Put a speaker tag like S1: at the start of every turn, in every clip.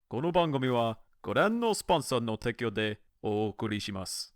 S1: この番組はご覧のスポンサーの提供でお送りします。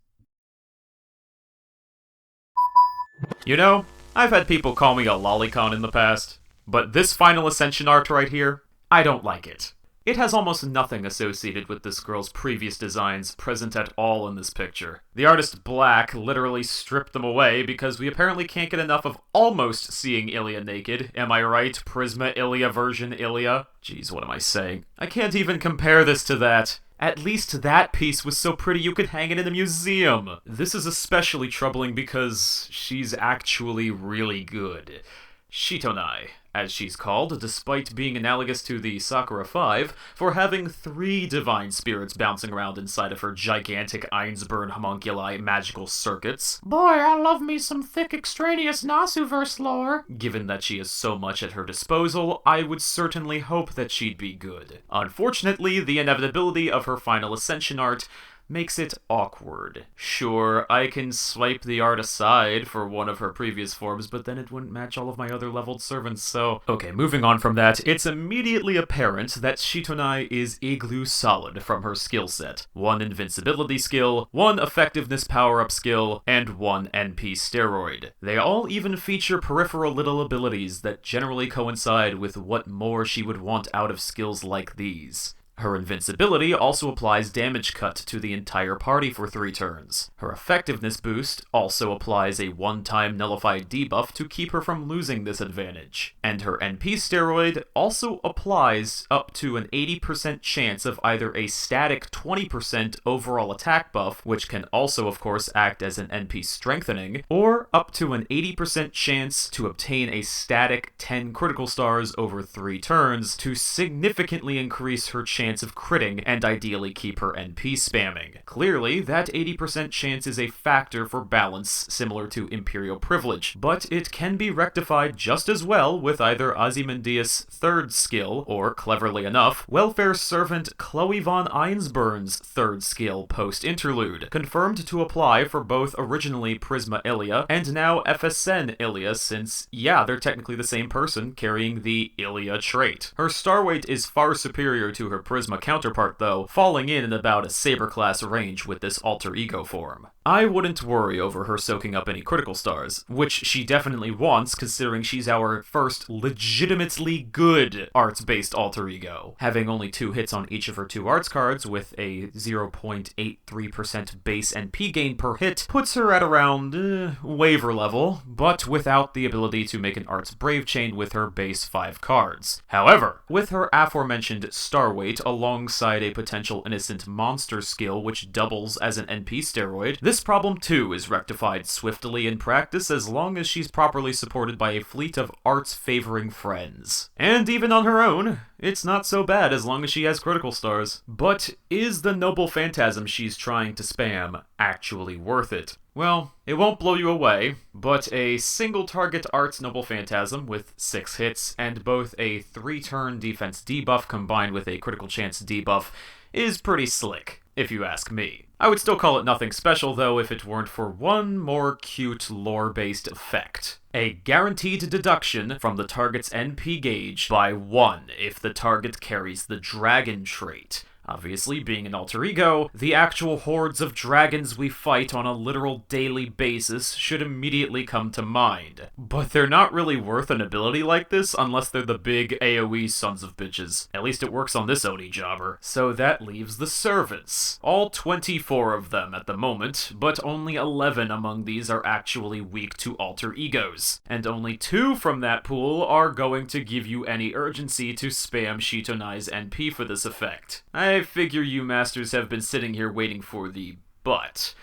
S2: You know, I've had people call me a lolicon in the past, but this final ascension art right here, I don't like it. It has almost nothing associated with this girl's previous designs present at all in this picture. The artist Black literally stripped them away because we apparently can't get enough of almost seeing Illya naked. Am I right? Prisma Illya version Illya? Jeez, what am I saying? I can't even compare this to that. At least that piece was so pretty you could hang it in a museum. This is especially troubling because she's actually really good. Sitonai, as she's called, despite being analogous to the Sakura 5, for having 3 divine spirits bouncing around inside of her gigantic Einzbern homunculi magical circuits. Boy, I love me some thick extraneous Nasuverse lore. Given that she has so much at her disposal, I would certainly hope that she'd be good. Unfortunately, the inevitability of her final ascension art makes it awkward. Sure, I can swipe the art aside for one of her previous forms, but then it wouldn't match all of my other leveled servants, so... Okay, moving on from that, it's immediately apparent that Sitonai is igloo solid from her skill set. 1 invincibility skill, 1 effectiveness power-up skill, and 1 NP steroid. They all even feature peripheral little abilities that generally coincide with what more she would want out of skills like these. Her invincibility also applies damage cut to the entire party for 3 turns. Her effectiveness boost also applies a one-time nullified debuff to keep her from losing this advantage. And her NP steroid also applies up to an 80% chance of either a static 20% overall attack buff, which can also of course act as an NP strengthening, or up to an 80% chance to obtain a static 10 critical stars over 3 turns to significantly increase her chance of critting and ideally keep her NP spamming. Clearly, that 80% chance is a factor for balance similar to Imperial Privilege, but it can be rectified just as well with either Ozymandias' 3rd skill, or cleverly enough, Welfare Servant Chloe von Einzbern's 3rd skill post-interlude, confirmed to apply for both originally Prisma Illya and now FSN Illya since, yeah, they're technically the same person carrying the Illya trait. Her star weight is far superior to her Prisma counterpart though, falling in about a Saber class range with this alter ego form. I wouldn't worry over her soaking up any critical stars, which she definitely wants considering she's our first legitimately good arts-based alter ego. Having only 2 hits on each of her 2 arts cards with a 0.83% base NP gain per hit puts her at around waiver level, but without the ability to make an arts brave chain with her base 5 cards. However, with her aforementioned star weight alongside a potential innocent monster skill which doubles as an NP steroid, this problem too is rectified swiftly in practice as long as she's properly supported by a fleet of arts-favoring friends. And even on her own, it's not so bad as long as she has critical stars. But is the noble phantasm she's trying to spam actually worth it? Well, it won't blow you away, but a single target arts noble phantasm with 6 hits and both a 3-turn defense debuff combined with a critical chance debuff is pretty slick, if you ask me. I would still call it nothing special though if it weren't for one more cute lore-based effect. A guaranteed deduction from the target's NP gauge by 1 if the target carries the dragon trait. Obviously, being an alter ego, the actual hordes of dragons we fight on a literal daily basis should immediately come to mind. But they're not really worth an ability like this unless they're the big AoE sons of bitches. At least it works on this Oni jobber. So that leaves the servants. All 24 of them at the moment, but only 11 among these are actually weak to alter egos. And only 2 from that pool are going to give you any urgency to spam Sitonai's NP for this effect. I figure you masters have been sitting here waiting for the but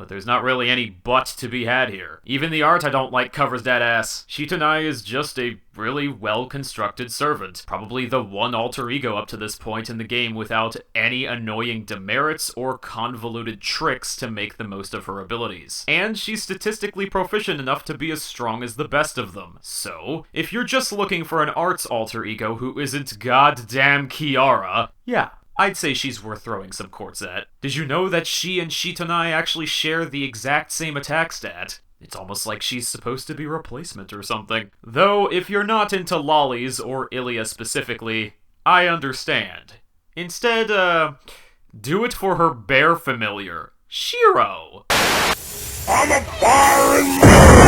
S2: there's not really any but to be had here. Even the art I don't like covers that ass. Sitonai is just a really well-constructed servant. Probably the one alter ego up to this point in the game without any annoying demerits or convoluted tricks to make the most of her abilities. And she's statistically proficient enough to be as strong as the best of them. So, if you're just looking for an arts alter ego who isn't goddamn Kiara, yeah, I'd say she's worth throwing some quartz at. Did you know that she and Sitonai actually share the exact same attack stat? It's almost like she's supposed to be a replacement or something. Though, if you're not into lollies or Illya specifically, I understand. Instead, do it for her bear familiar, Shiro.
S3: I'm a firing